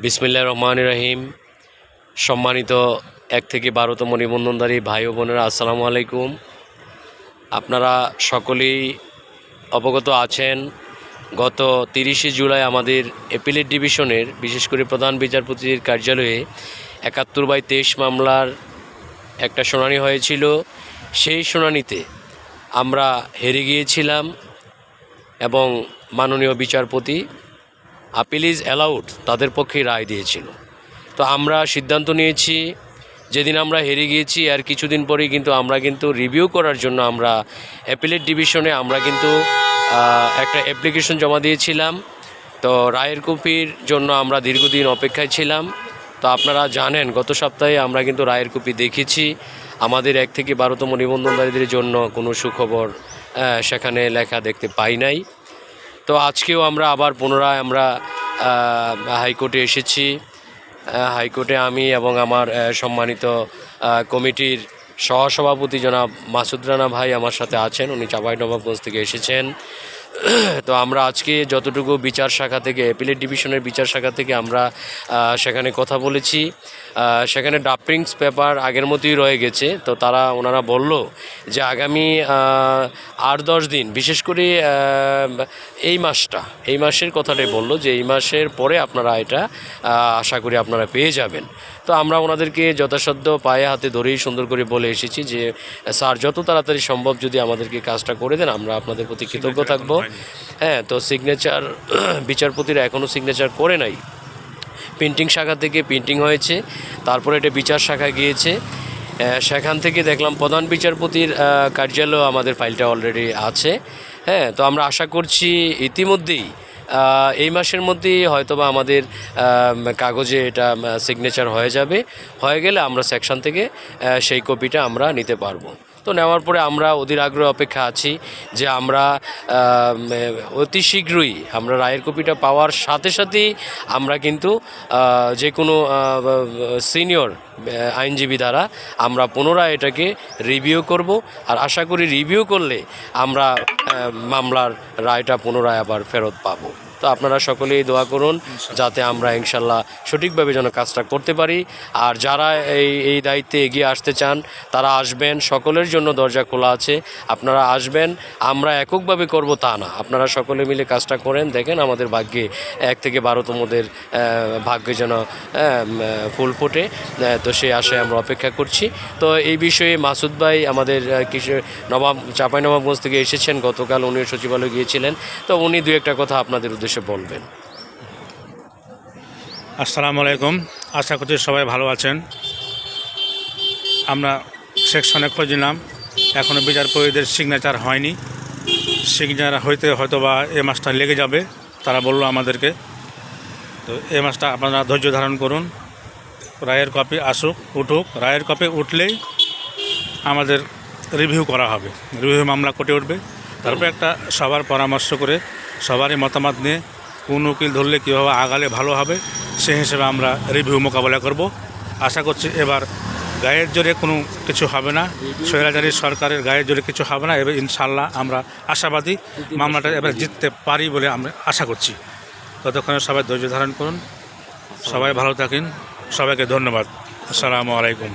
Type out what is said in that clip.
বিসমিল্লাহির রহমানির রহিম। সম্মানিত 1 থেকে 12তম নিবন্ধনধারী ভাই ও বোনেরা, আসসালামু আলাইকুম। আপনারা সকলেই অবগত আছেন, গত 30শে জুলাই আমাদের অ্যাপিলেট ডিভিশনের বিশেষ করে প্রধান বিচারপতির কার্যালয়ে 71/23 মামলার একটা শুনানি হয়েছিল। সেই শুনানিতে আমরা হেরে গিয়েছিলাম এবং মাননীয় বিচারপতি আপিল ইজ অ্যালাউড তাদের পক্ষে রায় দিয়েছিল। তো আমরা সিদ্ধান্ত নিয়েছি, যেদিন আমরা হেরে গিয়েছি আর কিছুদিন পরেই আমরা রিভিউ করার জন্য আমরা অ্যাপিলেট ডিভিশনে একটা অ্যাপ্লিকেশন জমা দিয়েছিলাম। তো রায়ের কপির জন্য আমরা দীর্ঘদিন অপেক্ষায় ছিলাম। তো আপনারা জানেন, গত সপ্তাহে আমরা রায়ের কপি দেখেছি। আমাদের 1 থেকে 12তম নিবন্ধনধারীদের জন্য কোনো সুখবর সেখানে লেখা দেখতে পাই নাই। তো আজকেও আমরা আবার পুনরায় হাইকোর্টে এসেছি। হাইকোর্টে আমি এবং আমার সম্মানিত কমিটির সহসভাপতি জনাব মাসুদ রানা ভাই আমার সাথে আছেন। উনি চাঁপাইনবাবগঞ্জ থেকে এসেছেন। তো আমরা আজকে যতটুকু বিচার শাখা থেকে, অ্যাপিলেট ডিভিশনের বিচার শাখা থেকে আমরা সেখানে কথা বলেছি, সেখানে ড্রাফটিংস পেপার আগের মতোই রয়ে গেছে। তো ওনারা বলল যে আগামী 8-10 দিন, বিশেষ করে এই মাসের কথাটাই বলল যে এই মাসের পরে আপনারা এটা আশা করি আপনারা পেয়ে যাবেন। তো আমরা ওনাদেরকে যথাসাধ্য পায়ে হাতে ধরেই সুন্দর করে বলে এসেছি যে স্যার, যত তাড়াতাড়ি সম্ভব যদি আমাদেরকে কাজটা করে দেন আমরা আপনাদের প্রতি কৃতজ্ঞ থাকব। হ্যাঁ, তো সিগনেচার বিচারপতিরা এখনও সিগনেচার করে নাই। প্রিন্টিং শাখা থেকে প্রিন্টিং হয়েছে, তারপরে এটা বিচার শাখা গিয়েছে। সেখান থেকে দেখলাম প্রধান বিচারপতির কার্যালয় আমাদের ফাইলটা অলরেডি আছে। হ্যাঁ, তো আমরা আশা করছি ইতিমধ্যেই এই মাসের মধ্যেই হয়তোবা আমাদের কাগজে এটা সিগনেচার হয়ে যাবে। হয়ে গেলে আমরা সেকশন থেকে সেই কপিটা আমরা নিতে পারবো। তো নেওয়ার পরে আমরা অধীর আগ্রহে অপেক্ষা আছি যে আমরা অতি শীঘ্রই আমরা রায়ের কপিটা পাওয়ার সাথে সাথেই আমরা যে কোনো সিনিয়র আইনজীবী দ্বারা আমরা পুনরায় এটাকে রিভিউ করব। আর আশা করি রিভিউ করলে আমরা মামলার রায়টা পুনরায় আবার ফেরত পাবো। তো আপনারা সকলেই দোয়া করুন যাতে আমরা ইনশাল্লাহ সঠিকভাবে যেন কাজটা করতে পারি। আর যারা এই দায়িত্বে এগিয়ে আসতে চান তারা আসবেন, সকলের জন্য দরজা খোলা আছে। আপনারা আসবেন, আমরা এককভাবে করব তা না, আপনারা সকলে মিলে কাজটা করেন। দেখেন আমাদের ভাগ্যে 1 থেকে 12তমদের ভাগ্যে যেন ফুল ফোটে। তো সেই আশায় আমরা অপেক্ষা করছি। তো এই বিষয়ে মাসুদ ভাই আমাদের চাঁপাইনবাবগঞ্জ থেকে এসেছেন, গতকাল উনি সচিবালয়ে গিয়েছিলেন। তো উনি 2-1টা কথা আপনাদের উদ্দেশ্যে বলবেন। আসসালামু আলাইকুম, আশা করছি সবাই ভালো আছেন। আমরা সেকশনে খোঁজ নিলাম, এখনও বিচারপতিদের সিগনেচার হয়নি। সিগনেচার হইতে হয়তোবা এ মাসটা লেগে যাবে, তারা বললো আমাদেরকে। তো এ মাসটা আপনারা ধৈর্য ধারণ করুন, রায়ের কপি উঠুক। রায়ের কপি উঠলেই আমাদের রিভিউ করা হবে, রিভিউ মামলা কোর্টে উঠবে। তারপরে একটা সবার পরামর্শ করে, সবারই মতামত নিয়ে কোন উকিল ধরলে কীভাবে আগালে ভালো হবে সেই হিসেবে আমরা রিভিউ মোকাবেলা করব। আশা করছি এবার গায়ের জোরে কোনো কিছু হবে না, স্বৈরাচারী সরকারের গায়ের জোরে কিছু হবে না। এবার ইনশাল্লাহ আমরা আশাবাদী মামলাটা এবার জিততে পারি বলে আমরা আশা করছি। ততক্ষণে সবাই ধৈর্য ধারণ করুন, সবাই ভালো থাকেন। সবাইকে ধন্যবাদ। আসসালামু আলাইকুম।